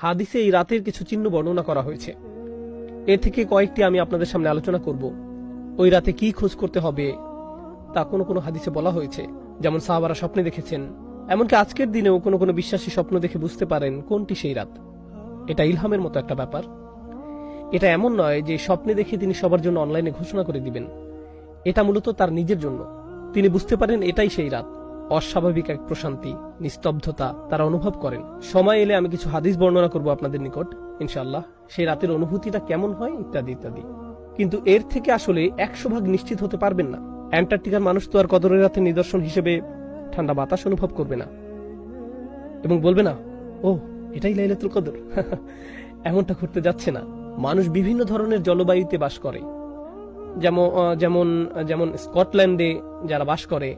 হাদিসে এই রাতের কিছু চিহ্ন বর্ণনা করা হয়েছে। এ থেকে কয়েকটি আমি আপনাদের সামনে আলোচনা করব। ওই রাতে কি খোঁজ করতে হবে তা কোনো কোনো হাদিসে বলা হয়েছে, যেমন সাহাবারা স্বপ্নে দেখেছেন। এমনকি আজকের দিনেও কোনো কোনো বিশ্বাসী স্বপ্ন দেখে বুঝতে পারেন কোনটি সেই রাত। এটা ইলহামের মতো একটা ব্যাপার। এটা এমন নয় যে স্বপ্নে দেখে তিনি সবার জন্য অনলাইনে ঘোষণা করে দিবেন। এটা মূলত তার নিজের জন্য। তিনি বুঝতে পারেন এটাই সেই রাত। অস্বাভাবিক এক প্রশান্তি, নিস্তব্ধতা তারা অনুভব করেন। সময় এলে আমি কিছু হাদিস বর্ণনা করব আপনাদের নিকট ইনশাআল্লাহ, সেই রাতের অনুভূতিটা কেমন হয় ইত্যাদি ইত্যাদি। কিন্তু এর থেকে আসলে 100% নিশ্চিত হতে পারবেন না। অ্যান্টার্কটিকার মানুষ তো আর কদরের রাতের নিদর্শন হিসেবে ঠান্ডা বাতাস অনুভব করবে না এবং বলবে না, ও এটাই লাইলাতুল কদর। এমনটা ঘটতে যাচ্ছে না। মানুষ বিভিন্ন ধরনের জলবায়ুতে বাস করে। যেমন যেমন স্কটল্যান্ডে যারা বাস করে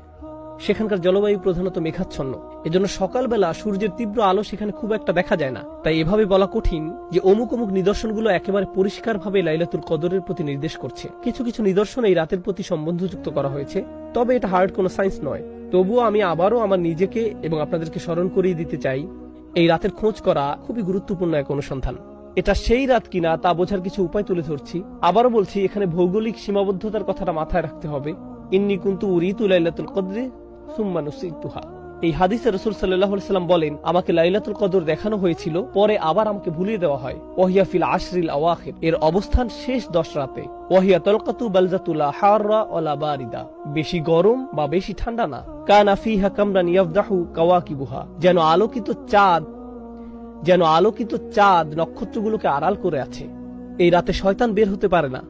সেখানকার জলবায়ু প্রধানত মেঘাচ্ছন্ন। এজন্য সকালবেলা সূর্যের তীব্র আলো সেখানে খুব একটা দেখা যায় না। তাই এভাবে বলা কঠিন যে অমুক অমুক নিদর্শনগুলো একেবারে পরিষ্কারভাবে লাইলাতুল কদরের প্রতি নির্দেশ করছে। কিছু কিছু নিদর্শন এই রাতের প্রতি সম্বন্ধযুক্ত করা হয়েছে, তবে এটা হার্ড কোনো সায়েন্স নয়। তবুও আমি আবারও আমার নিজেকে এবং আপনাদেরকে স্মরণ করিয়ে দিতে চাই, এই রাতের খোঁজ করা খুবই গুরুত্বপূর্ণ এক অনুসন্ধান। এটা সেই রাত কিনা তা বোঝার কিছু উপায় তুলে ধরছি। আবারও বলছি, এখানে ভৌগোলিক সীমাবদ্ধতার কথাটা মাথায় রাখতে হবে। ইন্নী কুনতু উরিতু লাইলাতুল কদরি সুম্মা নুসিতুহা। এই হাদিসে রাসূল সাল্লাল্লাহু আলাইহি ওয়াসাল্লাম বলেন, আমাকে লাইলাতুল কদর দেখানো হয়েছিল, পরে আবার আমাকে ভুলিয়ে দেওয়া হয়। ওয়াহিয়া ফিল আশরিল আওয়াখির, এর অবস্থান শেষ 10 রাতে। ওয়াহিয়া তালকাতু বালজাতুলা হাররা ওয়ালা বারিদা, বেশি গরম বা বেশি ঠান্ডা না। কানা ফিহা কামরান ইয়াফদাহু কাওয়াকিবুহা, যেন আলোকিত চাঁদ নক্ষত্রগুলোকে আড়াল করে আছে। এই রাতে শয়তান বের হতে পারে না।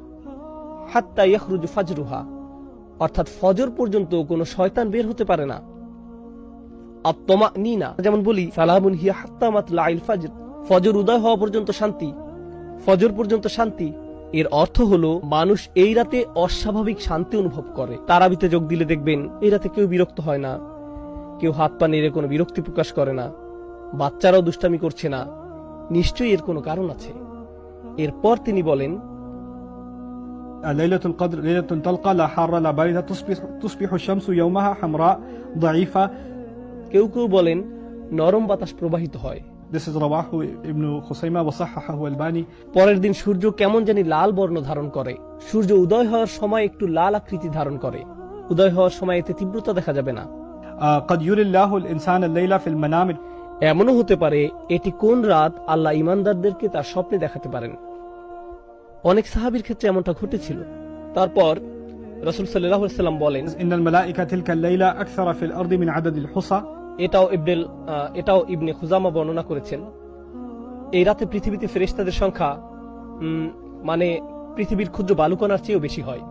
হাত্তা ইয়াখরুজু ফাজরুহা, অর্থাৎ ফজর পর্যন্ত কোনো শয়তান বের হতে পারে না। আত-তামানিনা, যেমন বলি সালামুন হিয়া হাত্তা মাতলাইল ফাজর, ফজর উদয় হওয়া পর্যন্ত শান্তি, ফজর পর্যন্ত শান্তি। এর অর্থ হলো মানুষ এই রাতে অস্বাভাবিক শান্তি অনুভব করে। তারাবিতে যোগ দিলে দেখবেন এই রাতে কেউ বিরক্ত হয় না, কেউ হাত পা নেড়ে কোনো বিরক্তি প্রকাশ করে না, বাচ্চারাও দুষ্টামি করছে না। নিশ্চয়ই এর কোনো কারণ আছে। এরপর তিনি বলেন, ليلة القدر ليلة تلقى لا حار لا باردة تصبح الشمس يومها حمراء ضعيفة. কেউ কেউ বলেন নরম বাতাস প্রবাহিত হয়। This is رواه ابن خزيمة وصححه الألباني. পরের দিন সূর্য কেমন জানি লাল বর্ণ ধারণ করে। সূর্য উদয় হওয়ার সময় একটু লাল আকৃতি ধারণ করে। উদয় হওয়ার সময় এতে তীব্রতা দেখা যাবে না। قد يري الله الإنسان الليلة في المنام. এমনও হতে পারে এটি কোন রাত আল্লাহ ঈমানদারদেরকে তার স্বপ্নে দেখাতে পারেন। অনেক সাহাবীর ক্ষেত্রে এমনটা ঘটেছিল। তারপর রাসূল সাল্লাল্লাহু আলাইহি ওয়াসাল্লাম বলেন, ইন্নাল মালাইকা তিলকাল লাইলা আকসারা ফিল আরদি মিন আদাদিল হুসা। এটাও ইবনে খুজামা বর্ণনা করেছেন। এই রাতে পৃথিবীতে ফেরেশতাদের সংখ্যা মানে পৃথিবীর ক্ষুদ্র বালুকণার চেয়েও বেশি হয়।